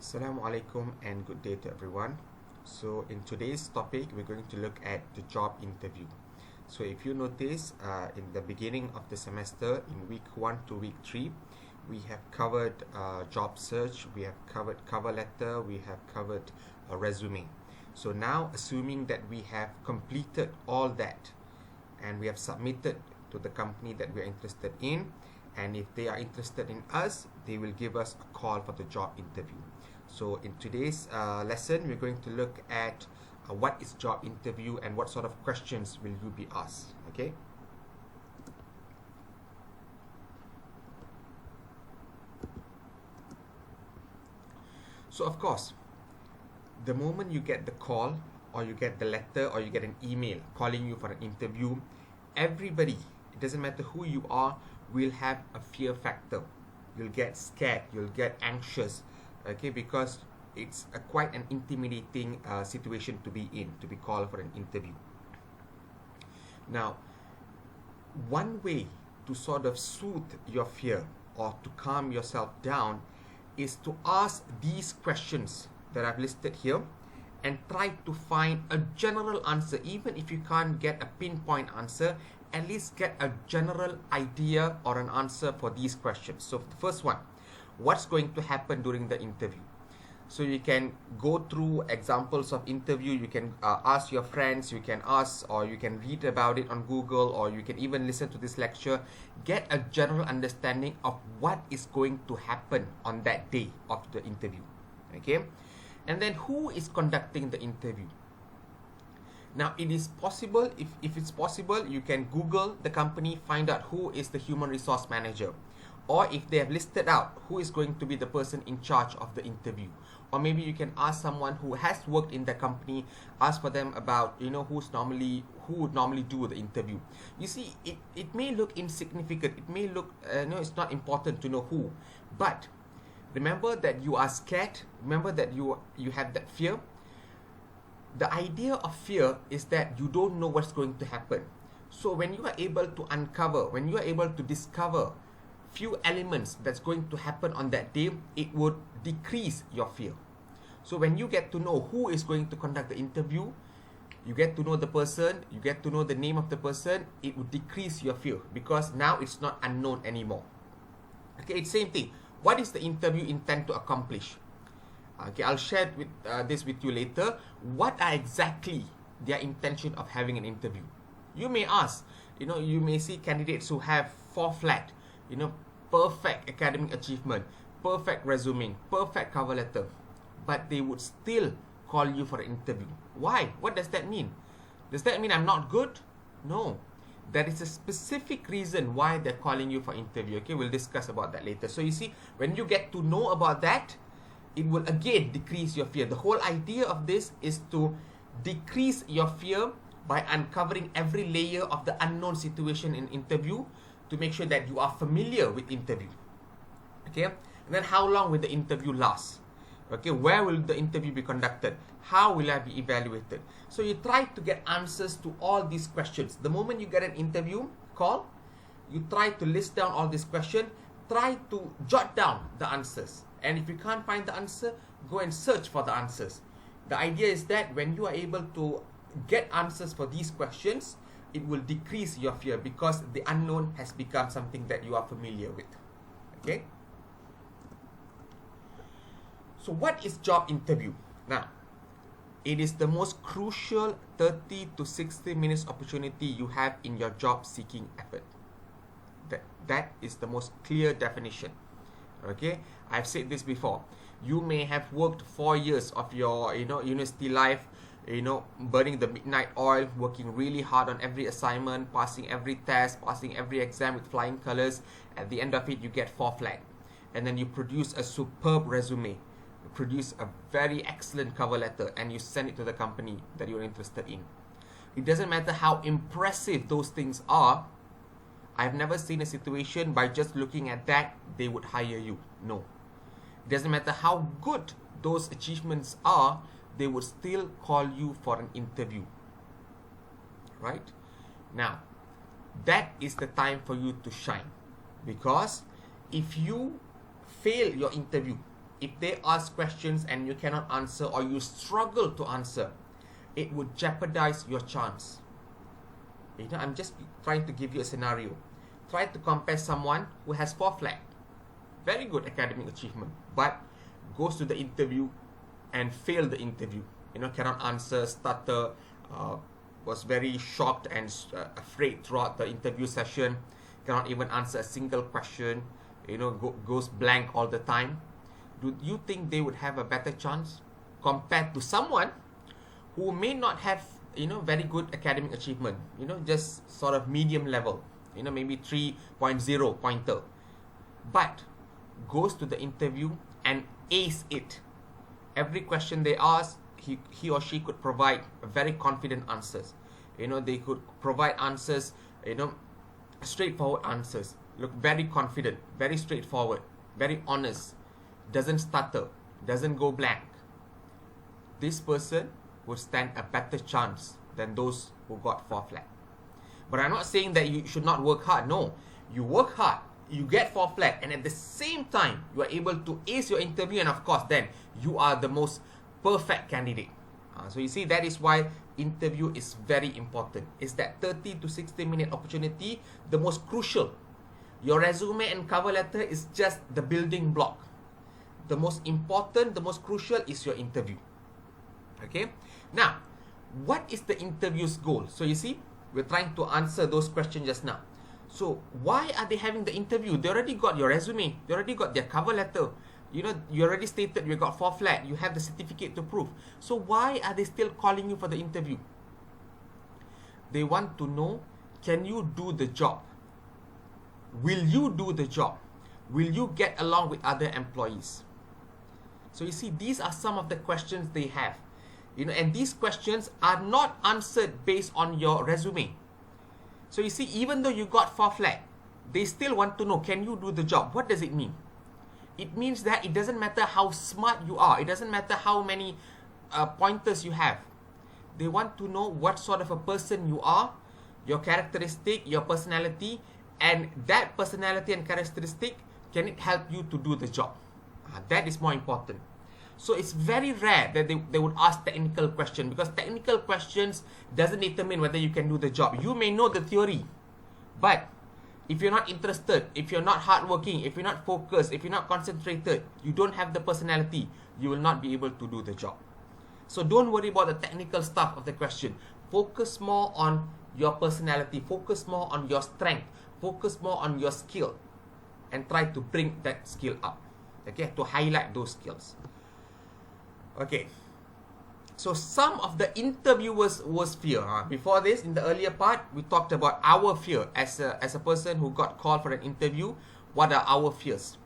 Assalamu alaikum and good day to everyone. So in today's topic, we're going to look at the job interview. So if you notice, in the beginning of the semester, in week 1 to week 3, we have covered job search, we have covered cover letter, we have covered a resume. So now, assuming that we have completed all that and we have submitted to the company that we're interested in, and if they are interested in us, they will give us a call for the job interview. So in today's lesson, we're going to look at what is job interview and what sort of questions will you be asked. Okay. So of course, the moment you get the call or you get the letter or you get an email calling you for an interview, everybody, it doesn't matter who you are, will have a fear factor. You'll get scared, you'll get anxious, okay, because it's quite an intimidating situation to be in, to be called for an interview. Now, one way to sort of soothe your fear or to calm yourself down is to ask these questions that I've listed here and try to find a general answer. Even if you can't get a pinpoint answer, at least get a general idea or an answer for these questions. So the first one, what's going to happen during the interview? So you can go through examples of interview, you can ask your friends, you can ask or you can read about it on Google, or you can even listen to this lecture. Get a general understanding of what is going to happen on that day of the interview. Okay, and then who is conducting the interview? Now it is possible, if it's possible, you can Google the company, find out who is the human resource manager, or if they have listed out who is going to be the person in charge of the interview, or maybe you can ask someone who has worked in the company, ask for them about who would normally do the interview. You see, it may look insignificant, it may look it's not important to know who, but remember that you are scared, remember that you have that fear. The idea of fear is that you don't know what's going to happen. So when you are able to uncover, when you are able to discover few elements that's going to happen on that day, it would decrease your fear. So when you get to know who is going to conduct the interview, you get to know the person, you get to know the name of the person, it would decrease your fear because now it's not unknown anymore. Okay, it's same thing. What is the interview intend to accomplish? Okay, I'll share this with you later. What are exactly their intention of having an interview? You may ask, you may see candidates who have 4 flat, perfect academic achievement, perfect resume, perfect cover letter, but they would still call you for an interview. Why? What does that mean? Does that mean I'm not good? No. There is a specific reason why they're calling you for interview. Okay, we'll discuss about that later. So you see, when you get to know about that, it will again decrease your fear. The whole idea of this is to decrease your fear by uncovering every layer of the unknown situation in interview to make sure that you are familiar with interview. Okay, and then how long will the interview last? Okay, where will the interview be conducted? How will I be evaluated? So you try to get answers to all these questions. The moment you get an interview call, you try to list down all these questions, try to jot down the answers. And if you can't find the answer, go and search for the answers. The idea is that when you are able to get answers for these questions, it will decrease your fear because the unknown has become something that you are familiar with. Okay? So what is job interview? Now, it is the most crucial 30 to 60 minutes opportunity you have in your job seeking effort. That is the most clear definition. Okay, I've said this before. You may have worked 4 years of your university life, burning the midnight oil, working really hard on every assignment, passing every test, passing every exam with flying colors. At the end of it, you get 4 flat, and then you produce a superb resume, you produce a very excellent cover letter, and you send it to the company that you're interested in. It doesn't matter how impressive those things are. I've never seen a situation by just looking at that they would hire you. No. It doesn't matter how good those achievements are, they would still call you for an interview. Right? Now, that is the time for you to shine. Because if you fail your interview, if they ask questions and you cannot answer or you struggle to answer, it would jeopardize your chance. I'm just trying to give you a scenario. Try to compare someone who has 4 flat, very good academic achievement, but goes to the interview and failed the interview. Cannot answer, stutter, was very shocked and afraid throughout the interview session, cannot even answer a single question, goes blank all the time. Do you think they would have a better chance compared to someone who may not have very good academic achievement, just sort of medium level, maybe 3.0 pointer, but goes to the interview and ace it? Every question they ask, he or she could provide very confident answers. They could provide answers, straightforward answers, look very confident, very straightforward, very honest, doesn't stutter, doesn't go blank. This person will stand a better chance than those who got 4 flat. But I'm not saying that you should not work hard. No, you work hard, you get 4 flat, and at the same time, you are able to ace your interview, and of course, then you are the most perfect candidate. So you see, that is why interview is very important. It's that 30 to 60 minute opportunity, the most crucial. Your resume and cover letter is just the building block. The most important, the most crucial is your interview. Okay, now what is the interview's goal? So you see, we're trying to answer those questions just now. So why are they having the interview? They already got your resume, they already got their cover letter, you already stated you got 4 flat, you have the certificate to prove. So why are they still calling you for the interview? They want to know, can you do the job? Will you do the job? Will you get along with other employees? So you see, these are some of the questions they have. And these questions are not answered based on your resume. So you see, even though you got 4 flat, they still want to know, can you do the job? What does it mean? It means that it doesn't matter how smart you are. It doesn't matter how many pointers you have. They want to know what sort of a person you are, your characteristic, your personality, and that personality and characteristic, can it help you to do the job? That is more important. So it's very rare that they would ask technical questions, because technical questions doesn't determine whether you can do the job. You may know the theory, but if you're not interested, if you're not hardworking, if you're not focused, if you're not concentrated, you don't have the personality, you will not be able to do the job. So don't worry about the technical stuff of the question. Focus more on your personality, focus more on your strength, focus more on your skill, and try to bring that skill up. Okay, to highlight those skills. Okay, so some of the interviewers' worst fear. Before this, in the earlier part, we talked about our fear as a person who got called for an interview. What are our fears?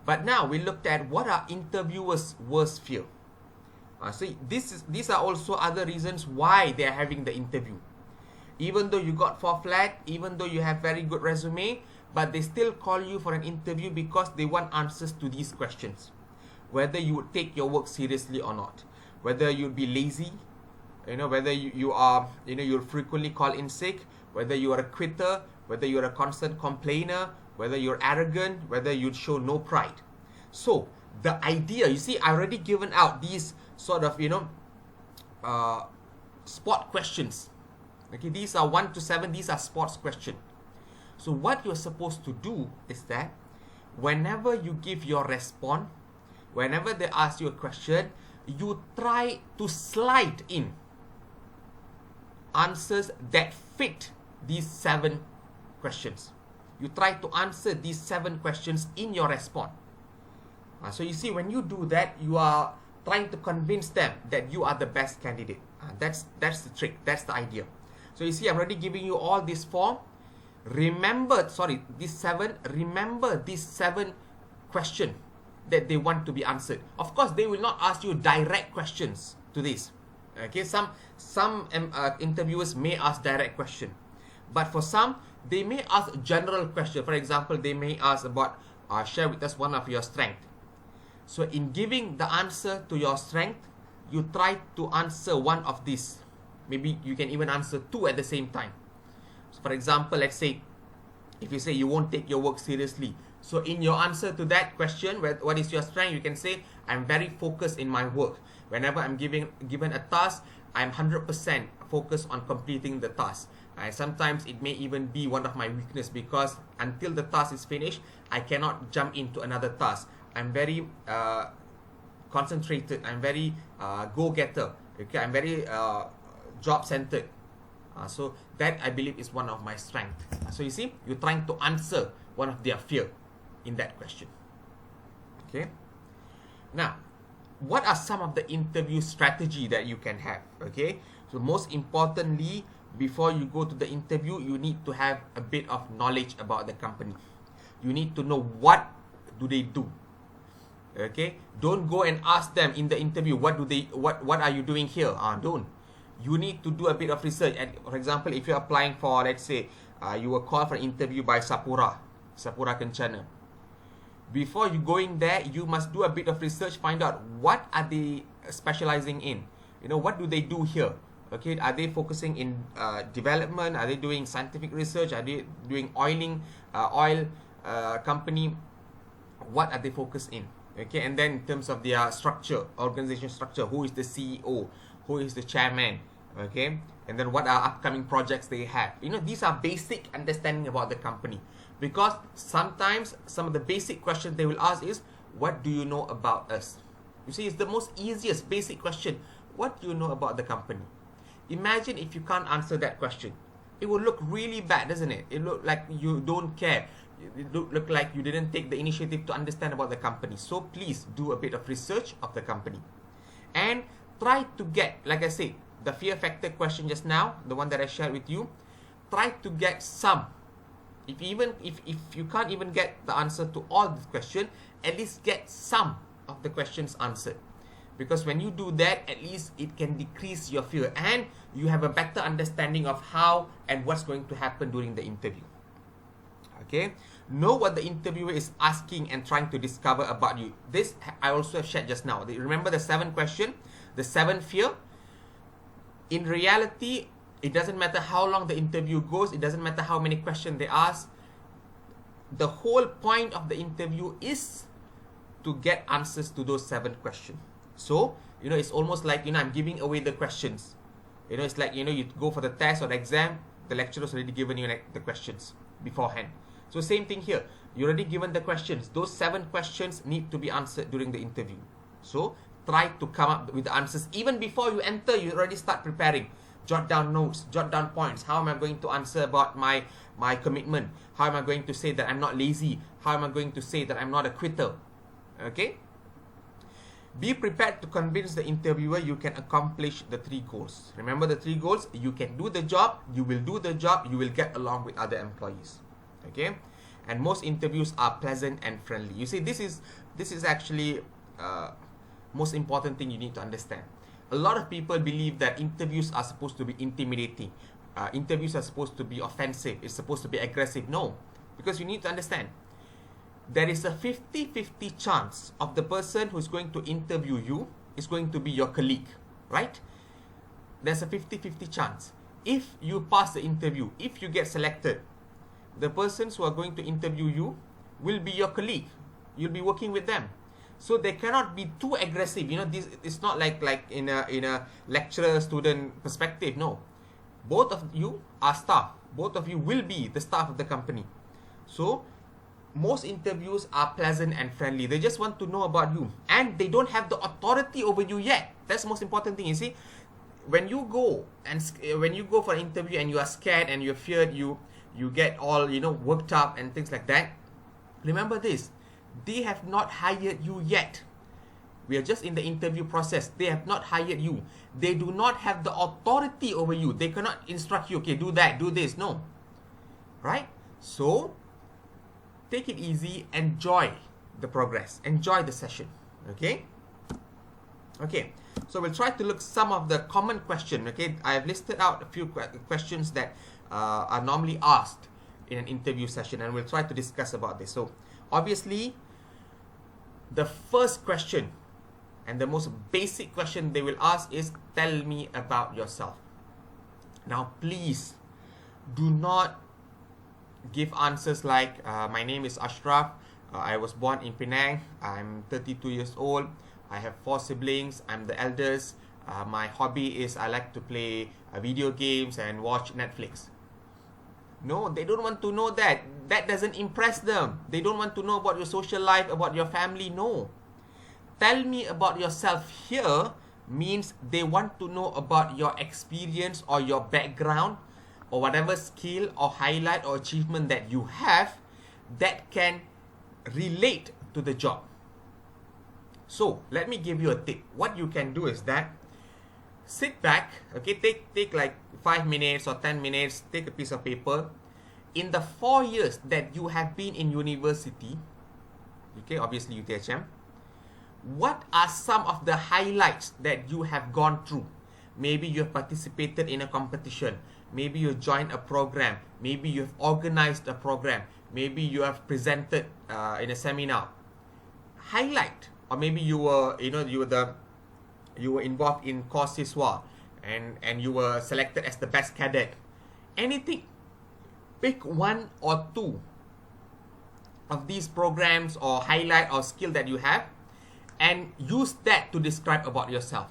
But now we looked at what are interviewers' worst fear. So these are also other reasons why they are having the interview. Even though you got 4 flat, even though you have very good resume, but they still call you for an interview because they want answers to these questions. Whether you would take your work seriously or not, whether you'd be lazy, whether you are, you'll frequently call in sick, whether you are a quitter, whether you're a constant complainer, whether you're arrogant, whether you'd show no pride. So the idea, you see, I already given out these sort of, spot questions. Okay, these are 1 to 7, these are sports questions. So what you're supposed to do is that whenever you give your response, whenever they ask you a question, you try to slide in answers that fit these 7 questions. You try to answer these 7 questions in your response. So you see, when you do that, you are trying to convince them that you are the best candidate. That's the trick. That's the idea. So you see, I'm already giving you all this form. Remember these 7 questions that they want to be answered. Of course, they will not ask you direct questions to this. Okay, some interviewers may ask direct question, but for some, they may ask general question. For example, they may ask about, share with us one of your strengths. So in giving the answer to your strength, you try to answer one of these. Maybe you can even answer 2 at the same time. So for example, let's say, if you say you won't take your work seriously, So in your answer to that question, what is your strength, you can say, I'm very focused in my work. Whenever I'm given a task, I'm 100% focused on completing the task. Sometimes it may even be one of my weakness, because until the task is finished, I cannot jump into another task. I'm very concentrated. I'm very go-getter. Okay, I'm very job-centered. So that, I believe, is one of my strengths. So you see, you're trying to answer one of their fear in that question. Okay. Now, what are some of the interview strategy that you can have? Okay. So most importantly, before you go to the interview, you need to have a bit of knowledge about the company. You need to know what do they do. Okay. Don't go and ask them in the interview, what are you doing here? Don't. You need to do a bit of research. And for example, if you're applying for, let's say, you were called for an interview by Sapura Kencana. Before you going there, you must do a bit of research, find out what are they specializing in. What do they do here? Okay, are they focusing in development? Are they doing scientific research? Are they doing oil company? What are they focused in? Okay, and then in terms of their structure, organization structure, who is the CEO? Who is the chairman? Okay, and then what are upcoming projects they have? These are basic understanding about the company. Because sometimes some of the basic questions they will ask is, what do you know about us? You see, it's the most easiest basic question. What do you know about the company? Imagine if you can't answer that question. It will look really bad, doesn't it? It look like you don't care. It look like you didn't take the initiative to understand about the company. So please do a bit of research of the company. And try to get, like I said, the fear factor question just now, the one that I shared with you, try to get some. If you can't even get the answer to all the question, at least get some of the questions answered. Because when you do that, at least it can decrease your fear, and you have a better understanding of how and what's going to happen during the interview. Okay? Know what the interviewer is asking and trying to discover about you. This I also have shared just now. Remember the 7 question, the 7 fear? In reality, it doesn't matter how long the interview goes. It doesn't matter how many questions they ask. The whole point of the interview is to get answers to those 7 questions. So, it's almost like, I'm giving away the questions. It's like, you go for the test or the exam, the lecturer's already given you the questions beforehand. So same thing here. You're already given the questions. Those 7 questions need to be answered during the interview. So try to come up with the answers. Even before you enter, you already start preparing. Jot down notes, jot down points. How am I going to answer about my commitment? How am I going to say that I'm not lazy? How am I going to say that I'm not a quitter? Okay? Be prepared to convince the interviewer you can accomplish the 3 goals. Remember the 3 goals? You can do the job, you will do the job, you will get along with other employees. Okay? And most interviews are pleasant and friendly. You see, this is actually most important thing you need to understand. A lot of people believe that interviews are supposed to be intimidating. Interviews are supposed to be offensive. It's supposed to be aggressive. No. Because you need to understand, there is a 50-50 chance of the person who's going to interview you is going to be your colleague. Right? There's a 50-50 chance. If you pass the interview, if you get selected, the persons who are going to interview you will be your colleague. You'll be working with them. So they cannot be too aggressive. This it's not like in a lecturer-student perspective. No. Both of you are staff. Both of you will be the staff of the company. So most interviews are pleasant and friendly. They just want to know about you. And they don't have the authority over you yet. That's the most important thing. You see, when you go for an interview and you are scared and you're feared, you get all, worked up and things like that. Remember this. They have not hired you yet. We are just in the interview process. They have not hired you. They do not have the authority over you. They cannot instruct you, okay, do that, do this. No. Right? So, take it easy. Enjoy the progress. Enjoy the session. Okay? Okay. So, we'll try to look some of the common questions. Okay? I have listed out a few questions that are normally asked in an interview session, and we'll try to discuss about this. So, obviously, the first question and the most basic question they will ask is, tell me about yourself. Now, please do not give answers like, my name is Ashraf, I was born in Penang. I'm 32 years old. I have 4 siblings. I'm the eldest. My hobby is I like to play video games and watch Netflix. No, they don't want to know that. That doesn't impress them. They don't want to know about your social life, about your family. No. Tell me about yourself here means they want to know about your experience or your background or whatever skill or highlight or achievement that you have that can relate to the job. So, let me give you a tip. What you can do is that sit back, okay, take like 5 minutes or 10 minutes, take a piece of paper. In the 4 years that you have been in university, okay, obviously UTHM, what are some of the highlights that you have gone through? Maybe you have participated in a competition. Maybe you joined a program. Maybe you have organized a program. Maybe you have presented in a seminar. Highlight, or maybe you were involved in Course Siswa and you were selected as the best cadet. Anything. Pick 1 or 2 of these programs or highlight or skill that you have and use that to describe about yourself.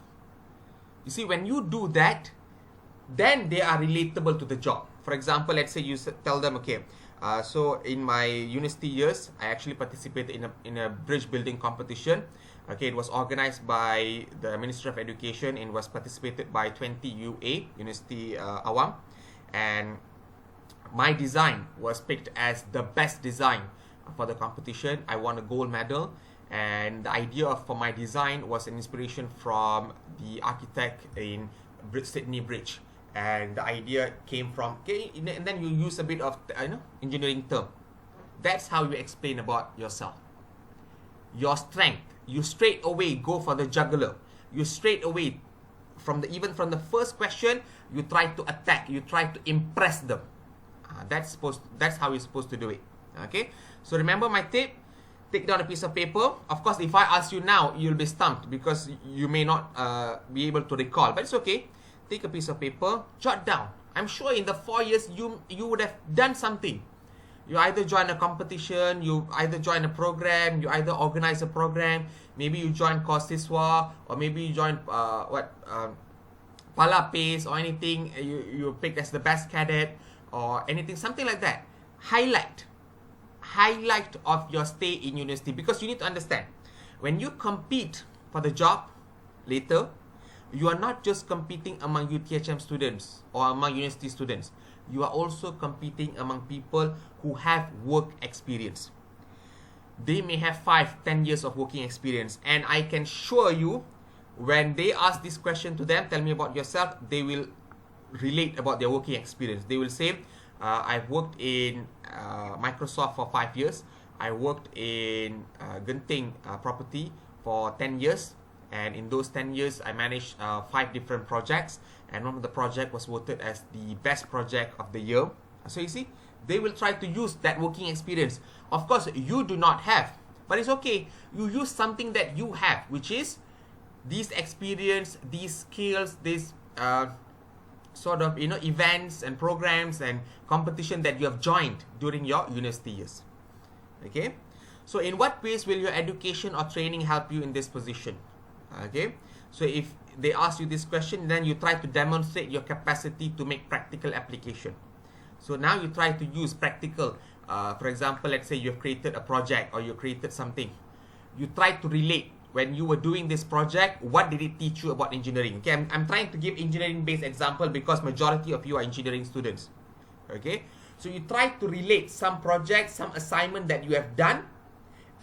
You see, when you do that, then they are relatable to the job. For example, let's say you tell them, okay, so in my university years, I actually participated in a bridge building competition. Okay, it was organized by the Ministry of Education and was participated by 20 UA, University Awam. And my design was picked as the best design for the competition. I won a gold medal. And the idea for my design was an inspiration from the architect in Sydney Bridge. And the idea came from, okay, and then you use a bit of engineering term. That's how you explain about yourself. Your strength, you straight away go for the jugular. You straight away, even from the first question, you try to attack, you try to impress them. That's how you're supposed to do it. Okay, so remember my tip. Take down a piece of paper. Of course, if I ask you now, you'll be stumped because you may not be able to recall. But it's okay. Take a piece of paper, jot down. I'm sure in the 4 years, you would have done something. You either join a competition, you either join a program, you either organize a program. Maybe you join Course Siswa, or maybe you join Pala Pace or anything. You picked as the best cadet or anything, something like that. Highlight of your stay in university, because you need to understand, when you compete for the job later, you are not just competing among UTHM students or among university students. You are also competing among people who have work experience. They may have 5-10 years of working experience, and I can assure you, when they ask this question to them, tell me about yourself, they will relate about their working experience. They will say, I've worked in Microsoft for 5 years. I worked in Genting property for 10 years. And in those 10 years, I managed 5 different projects. And one of the projects was voted as the best project of the year. So you see, they will try to use that working experience. Of course, you do not have. But it's okay. You use something that you have, which is this experience, these skills, this sort of events and programs and competition that you have joined during your university years. Okay, so in what ways will your education or training help you in this position? Okay, so if they ask you this question, then you try to demonstrate your capacity to make practical application. So now you try to use practical, for example, let's say you've created a project or you created something. You try to relate. When you were doing this project, what did it teach you about engineering? Okay, I'm trying to give engineering-based example because majority of you are engineering students. Okay, so you try to relate some project, some assignment that you have done,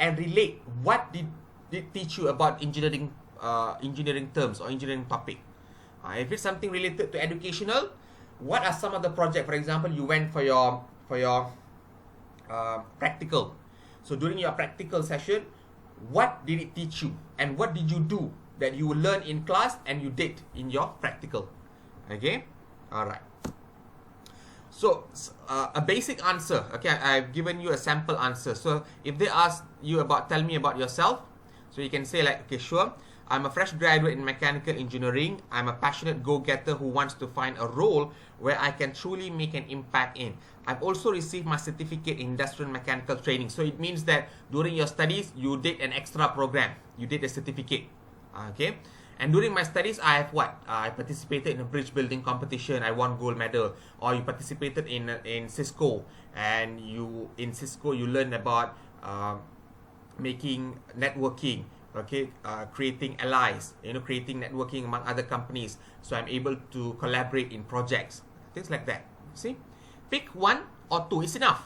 and relate what did it teach you about engineering terms or engineering topic. If it's something related to educational, what are some of the projects? For example, you went for your practical. So during your practical session, what did it teach you, and what did you do that you will learn in class and you did in your practical? Okay, all right. So a basic answer. Okay, I've given you a sample answer. So if they ask you tell me about yourself, so you can say like, okay, sure, I'm a fresh graduate in mechanical engineering. I'm a passionate go-getter who wants to find a role where I can truly make an impact in. I've also received my certificate in industrial mechanical training. So it means that during your studies, you did an extra program. You did a certificate. Okay. And during my studies, I have what? I participated in a bridge building competition. I won gold medal. Or you participated in Cisco. And in Cisco, you learn about making networking. Okay, creating allies, creating networking among other companies. So I'm able to collaborate in projects. Things like that. See? Pick one or two. It's enough.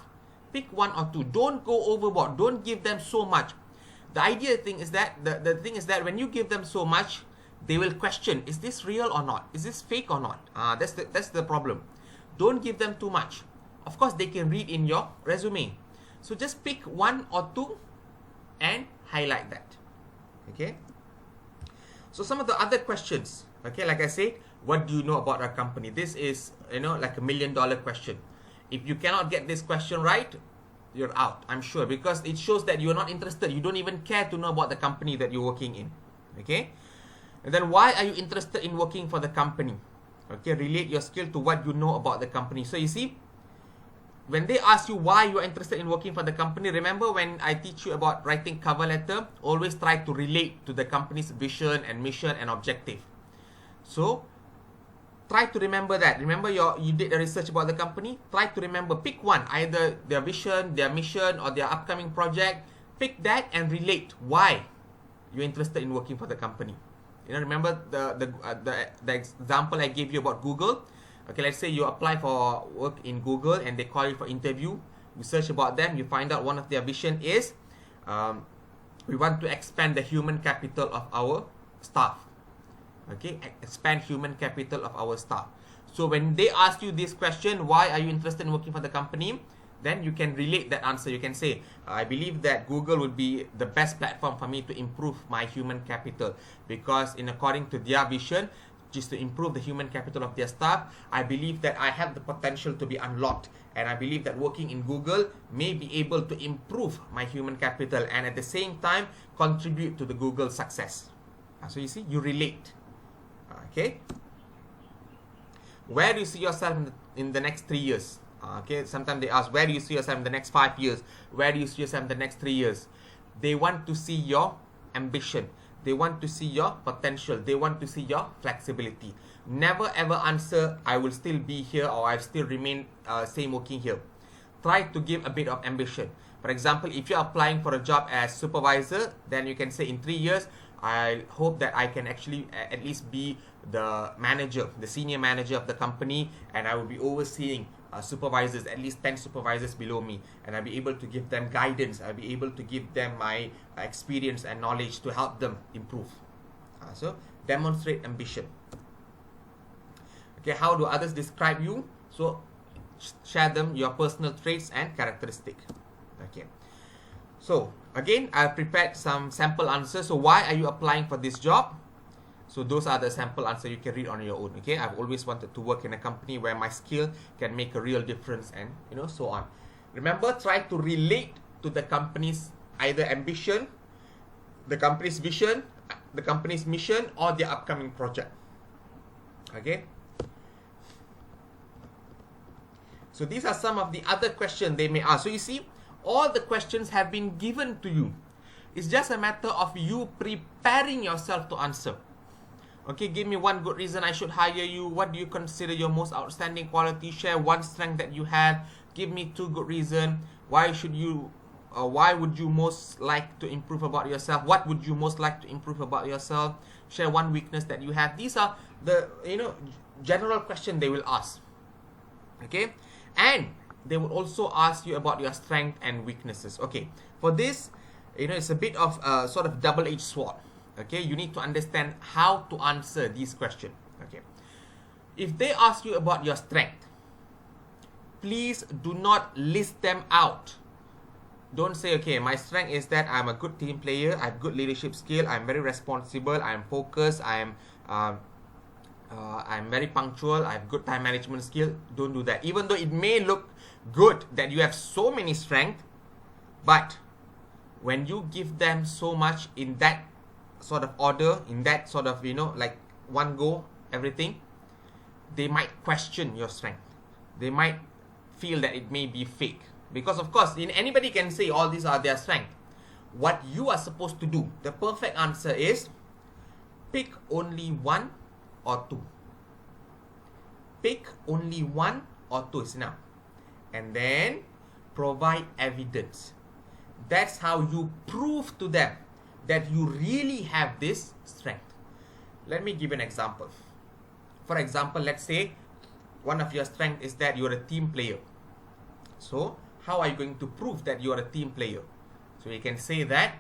Pick one or two. Don't go overboard. Don't give them so much. The idea thing is that the thing is that when you give them so much, they will question, is this real or not? Is this fake or not? That's the problem. Don't give them too much. Of course, they can read in your resume. So just pick one or two and highlight that. Okay. So some of the other questions. Okay, like I said, what do you know about our company? This is, like $1 million question. If you cannot get this question right, you're out, I'm sure, because it shows that you're not interested. You don't even care to know about the company that you're working in. Okay. And then why are you interested in working for the company? Okay, relate your skill to what you know about the company. So you see, when they ask you why you are interested in working for the company, remember when I teach you about writing cover letter, always try to relate to the company's vision and mission and objective. So try to remember that. Remember you did a research about the company. Try to remember, pick one, either their vision, their mission, or their upcoming project. Pick that and relate why you're interested in working for the company. Remember the example I gave you about Google. Okay, let's say you apply for work in Google and they call you for interview. You search about them. You find out one of their vision is we want to expand the human capital of our staff. Okay, expand human capital of our staff. So when they ask you this question, why are you interested in working for the company? Then you can relate that answer. You can say, I believe that Google would be the best platform for me to improve my human capital, because according to their vision, just to improve the human capital of their staff, I believe that I have the potential to be unlocked, and I believe that working in Google may be able to improve my human capital and at the same time contribute to the Google success. So you see, you relate. Okay. Where do you see yourself in the next 3 years? Okay, sometimes they ask, where do you see yourself in the next 5 years? Where do you see yourself in the next 3 years? They want to see your ambition. They want to see your potential. They want to see your flexibility. Never ever answer, I will still be here or I still remain same working here. Try to give a bit of ambition. For example, if you're applying for a job as supervisor, then you can say in 3 years, I hope that I can actually at least be the manager, the senior manager of the company, and I will be overseeing supervisors, at least 10 supervisors below me, and I'll be able to give them guidance. I'll be able to give them my experience and knowledge to help them improve. So demonstrate ambition. Okay, how do others describe you? So share them your personal traits and characteristics. Okay. So again, I've prepared some sample answers. So why are you applying for this job? So those are the sample answers you can read on your own. Okay, I've always wanted to work in a company where my skill can make a real difference, and so on. Remember, try to relate to the company's either ambition, the company's vision, the company's mission, or their upcoming project. Okay. So these are some of the other questions they may ask. So you see, all the questions have been given to you. It's just a matter of you preparing yourself to answer. Okay, give me one good reason I should hire you. What do you consider your most outstanding quality? Share one strength that you have. Give me 2 good reasons. Why would you most like to improve about yourself? What would you most like to improve about yourself? Share one weakness that you have. These are the general question they will ask. Okay, and they will also ask you about your strength and weaknesses. Okay, for this, it's a bit of a sort of double-edged sword. Okay, you need to understand how to answer these questions. Okay, if they ask you about your strength, please do not list them out. Don't say, okay, my strength is that I'm a good team player, I have good leadership skill, I'm very responsible, I'm focused, I'm very punctual, I have good time management skill. Don't do that. Even though it may look good that you have so many strengths, but when you give them so much in that sort of order, in that sort of, like one go, everything, they might question your strength. They might feel that it may be fake. Because of course, anybody can say all these are their strength. What you are supposed to do, the perfect answer is pick only one or two. Pick only one or two is enough. And then provide evidence. That's how you prove to them that you really have this strength. Let me give an example. For example, let's say one of your strengths is that you're a team player. So how are you going to prove that you are a team player? So you can say that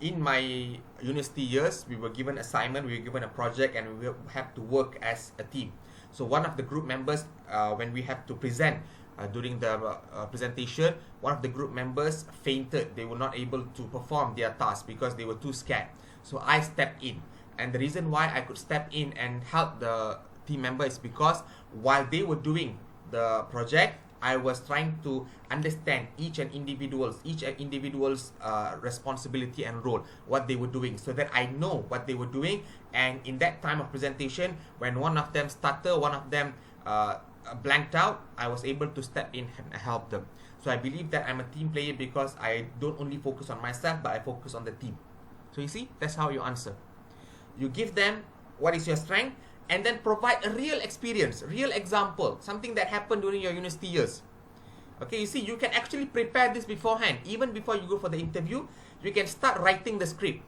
in my university years, we were given assignment, we were given a project, and we have to work as a team. So one of the group members, when we have to present, during the presentation, one of the group members fainted. They were not able to perform their task because they were too scared. So I stepped in. And the reason why I could step in and help the team member is because while they were doing the project, I was trying to understand each individual's responsibility and role, what they were doing, so that I know what they were doing. And in that time of presentation, when one of them stuttered, one of them blanked out, I was able to step in and help them. So I believe that I'm a team player because I don't only focus on myself, but I focus on the team. So you see, that's how you answer. You give them what is your strength, and then provide a real experience, real example, something that happened during your university years. Okay, you see, you can actually prepare this beforehand. Even before you go for the interview, you can start writing the script,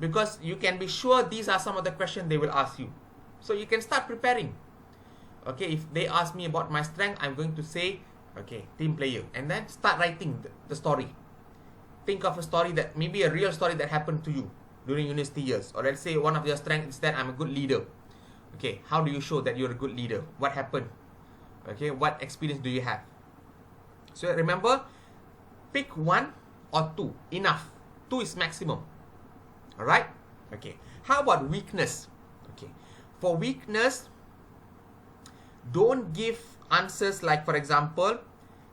because you can be sure these are some of the questions they will ask you. So you can start preparing. Okay, if they ask me about my strength, I'm going to say, okay, team player, and then start writing the story. Think of a story that, maybe a real story that happened to you during university years. Or let's say one of your strengths is that I'm a good leader. Okay, how do you show that you're a good leader? What happened? Okay, what experience do you have? So remember, pick one or two. Enough. Two is maximum. Alright? Okay. How about weakness? Okay. For weakness, don't give answers like, for example,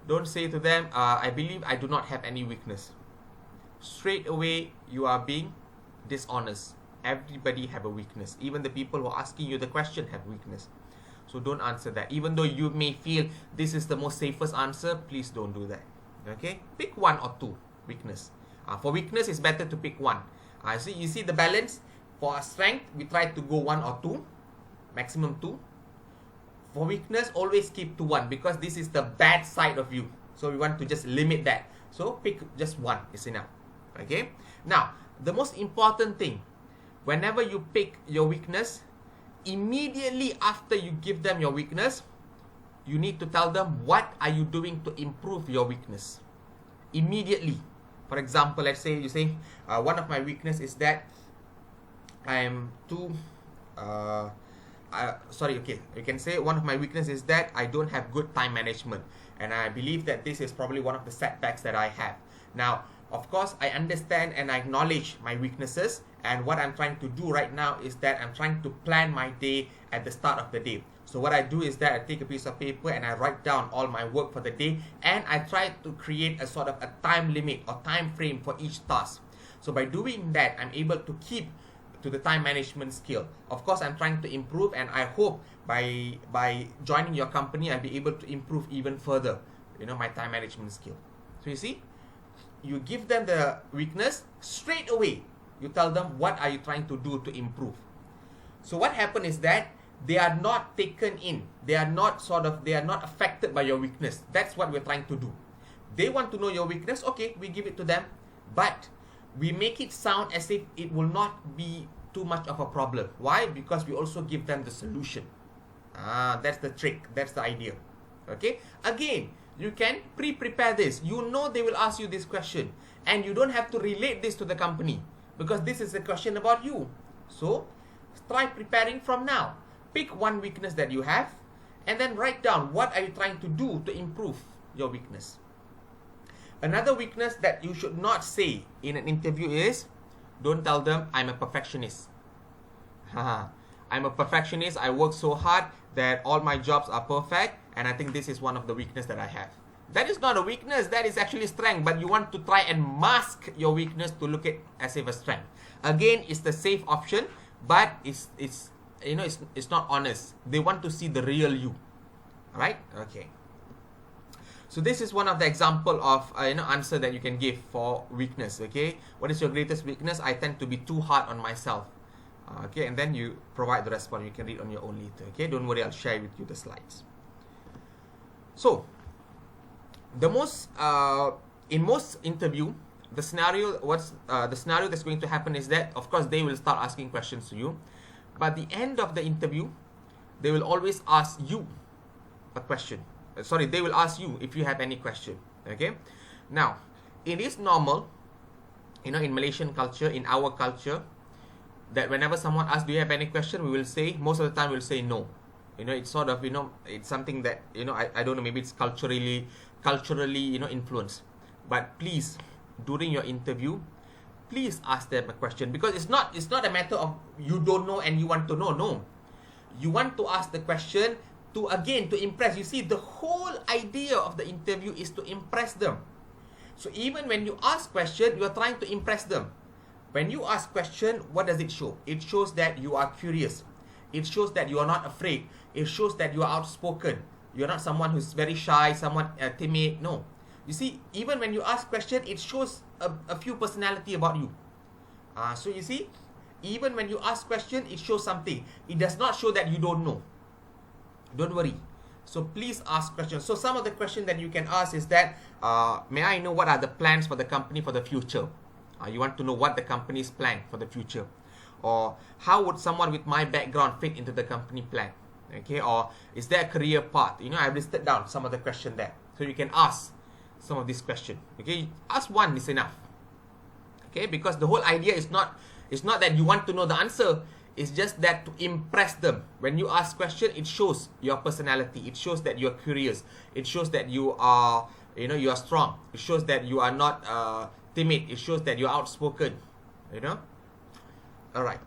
don't say to them, I believe I do not have any weakness. Straight away, you are being dishonest. Everybody have a weakness. Even the people who are asking you the question have weakness. So don't answer that. Even though you may feel this is the most safest answer, please don't do that. Okay? Pick one or two weakness. For weakness, it's better to pick one. You see the balance? For strength, we try to go one or two. Maximum two. For weakness, always keep to one, because this is the bad side of you. So we want to just limit that. So pick just one is enough. Okay? Now, the most important thing, whenever you pick your weakness, immediately after you give them your weakness, you need to tell them what are you doing to improve your weakness. Immediately. For example, let's say you say, one of my weakness is that I am too... you can say one of my weakness is that I don't have good time management. And I believe that this is probably one of the setbacks that I have. Now, of course, I understand and I acknowledge my weaknesses. And what I'm trying to do right now is that I'm trying to plan my day at the start of the day. So what I do is that I take a piece of paper and I write down all my work for the day. And I try to create a sort of a time limit or time frame for each task. So by doing that, I'm able to keep to the time management skill. Of course, I'm trying to improve, and I hope by joining your company, I'll be able to improve even further, my time management skill. So you see, you give them the weakness straight away. You tell them what are you trying to do to improve. So what happened is that they are not taken in. They are not affected by your weakness. That's what we're trying to do. They want to know your weakness. Okay, we give it to them, but we make it sound as if it will not be too much of a problem. Why? Because we also give them the solution. That's the trick. That's the idea. Okay? Again, you can prepare this. You know they will ask you this question. And you don't have to relate this to the company, because this is a question about you. So, try preparing from now. Pick one weakness that you have, and then write down what are you trying to do to improve your weakness. Another weakness that you should not say in an interview is, don't tell them, I'm a perfectionist. I'm a perfectionist. I work so hard that all my jobs are perfect, and I think this is one of the weaknesses that I have. That is not a weakness. That is actually strength, but you want to try and mask your weakness to look at as if a strength. Again, it's the safe option, but it's not honest. They want to see the real you. Right? Okay. So this is one of the example of answer that you can give for weakness. Okay, what is your greatest weakness? I tend to be too hard on myself. Okay, and then you provide the response. You can read on your own later. Okay, don't worry, I'll share with you the slides. So the most in most interview, the scenario that's going to happen is that, of course, they will start asking questions to you, but at the end of the interview, they will always ask you a question. Sorry, they will ask you if you have any question. Okay, now it is normal, in Malaysian culture, in our culture, that whenever someone asks, do you have any question, we will say, most of the time we'll say no. It's sort of, it's something that, I don't know, maybe it's culturally influenced. But please, during your interview, please ask them a question, because it's not a matter of you don't know and you want to know. No, you want to ask the question to impress. You see, the whole idea of the interview is to impress them. So even when you ask question, you are trying to impress them. When you ask question, what does it show? It shows that you are curious. It shows that you are not afraid. It shows that you are outspoken. You're not someone who's very shy, someone timid. No. You see, even when you ask question, it shows a few personality about you. So you see, even when you ask question, it shows something. It does not show that you don't know. Don't worry. So please ask questions. So some of the questions that you can ask is that, may I know what are the plans for the company for the future? You want to know what the company's plan for the future. Or how would someone with my background fit into the company plan? Okay, or is there a career path? I've listed down some of the questions there. So you can ask some of these questions. Okay, ask one is enough. Okay, because the whole idea is not that you want to know the answer. It's just that to impress them. When you ask question, it shows your personality. It shows that you're curious. It shows that you are, you are strong. It shows that you are not timid. It shows that you're outspoken. Alright.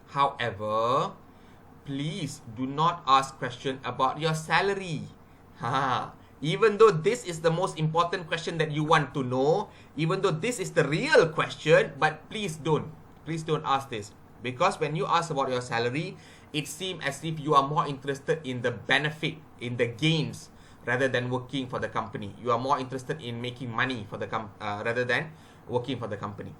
However, please do not ask question about your salary. Even though this is the most important question that you want to know, even though this is the real question, but please don't ask this. Because when you ask about your salary, it seems as if you are more interested in the benefit, in the gains, rather than working for the company. You are more interested in making money for the rather than working for the company.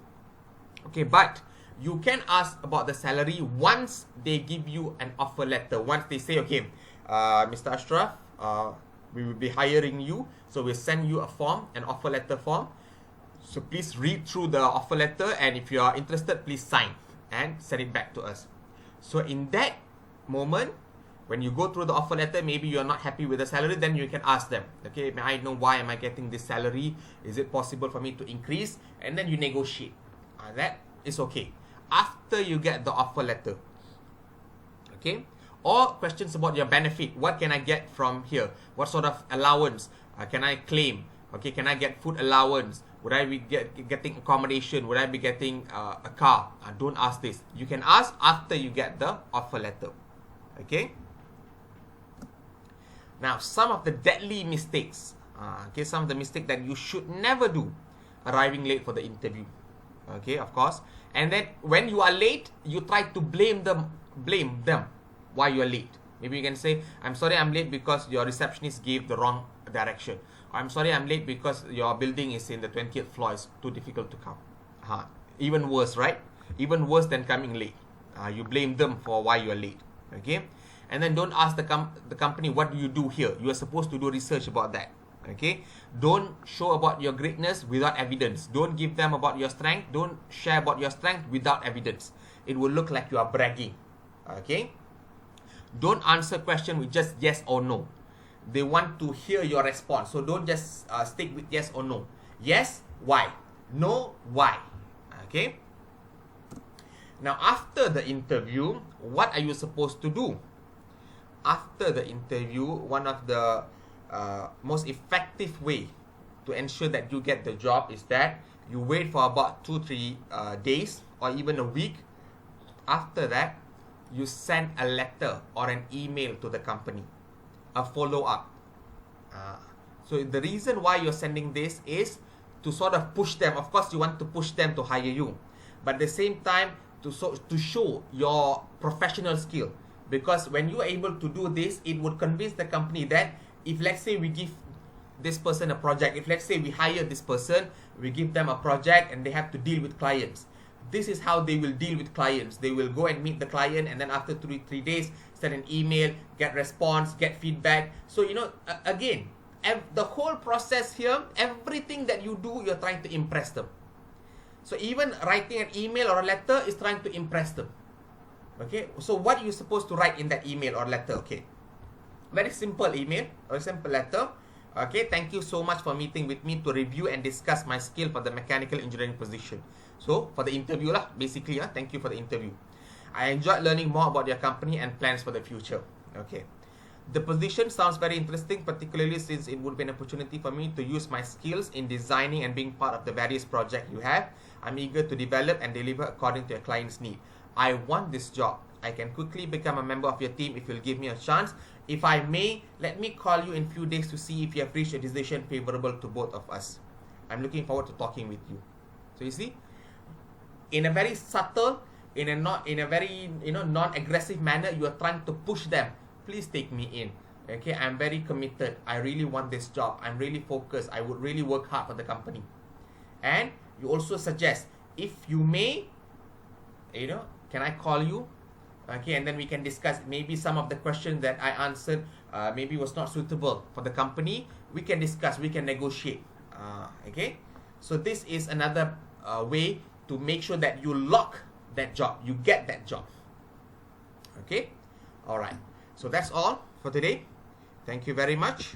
Okay, but you can ask about the salary once they give you an offer letter. Once they say, okay, Mr. Ashraf, we will be hiring you, so we'll send you a form, an offer letter form. So please read through the offer letter, and if you are interested, please sign and send it back to us. So in that moment, when you go through the offer letter, maybe you're not happy with the salary, then you can ask them, okay, may I know why am I getting this salary? Is it possible for me to increase? And then you negotiate. That is okay. After you get the offer letter. Okay? Or questions about your benefit. What can I get from here? What sort of allowance can I claim? Okay, can I get food allowance? Would I be getting accommodation? Would I be getting a car? Don't ask this. You can ask after you get the offer letter. Okay? Now, some of the deadly mistakes. Some of the mistakes that you should never do. Arriving late for the interview. Okay, of course. And then when you are late, you try to blame them why you are late. Maybe you can say, I'm sorry I'm late because your receptionist gave the wrong direction. I'm sorry I'm late because your building is in the 20th floor. It's too difficult to come. Even worse, right? Even worse than coming late. You blame them for why you are late. Okay? And then don't ask the company, what do you do here? You are supposed to do research about that. Okay? Don't show about your greatness without evidence. Don't give them about your strength. Don't share about your strength without evidence. It will look like you are bragging. Okay? Don't answer question with just yes or no. They want to hear your response. So don't just stick with yes or no. Yes, why? No, why? Okay? Now, after the interview, what are you supposed to do? After the interview, one of the most effective way to ensure that you get the job is that you wait for about 2-3 days or even a week. After that, you send a letter or an email to the company, a follow-up. So the reason why you're sending this is to sort of push them. Of course, you want to push them to hire you. but at the same time to show your professional skill. Because when you are able to do this, it would convince the company that if, let's say, we give this person a project, if let's say we hire this person, we give them a project and they have to deal with clients, this is how they will deal with clients. They will go and meet the client, and then after three days send an email, get response, get feedback. So again, the whole process here, everything that you do, you're trying to impress them. So even writing an email or a letter is trying to impress them. Okay, so what are you supposed to write in that email or letter? Okay, very simple email or simple letter. Okay, thank you so much for meeting with me to review and discuss my skill for the mechanical engineering position. So for the interview lah, basically thank you for the interview. I enjoyed learning more about your company and plans for the future. Okay, the position sounds very interesting, particularly since it would be an opportunity for me to use my skills in designing and being part of the various projects you have. I'm eager to develop and deliver according to your client's need. I want this job. I can quickly become a member of your team if you'll give me a chance. If I may, let me call you in few days to see if you have reached a decision favorable to both of us. I'm looking forward to talking with you. So you see, in a very subtle, in a very non-aggressive manner, you are trying to push them. Please take me in. Okay, I'm very committed. I really want this job. I'm really focused. I would really work hard for the company. And you also suggest, if you may, can I call you? Okay, and then we can discuss maybe some of the questions that I answered maybe was not suitable for the company. We can discuss, we can negotiate. Okay, so this is another way to make sure that you lock that job, you get that job. Okay, all right. So that's all for today. Thank you very much.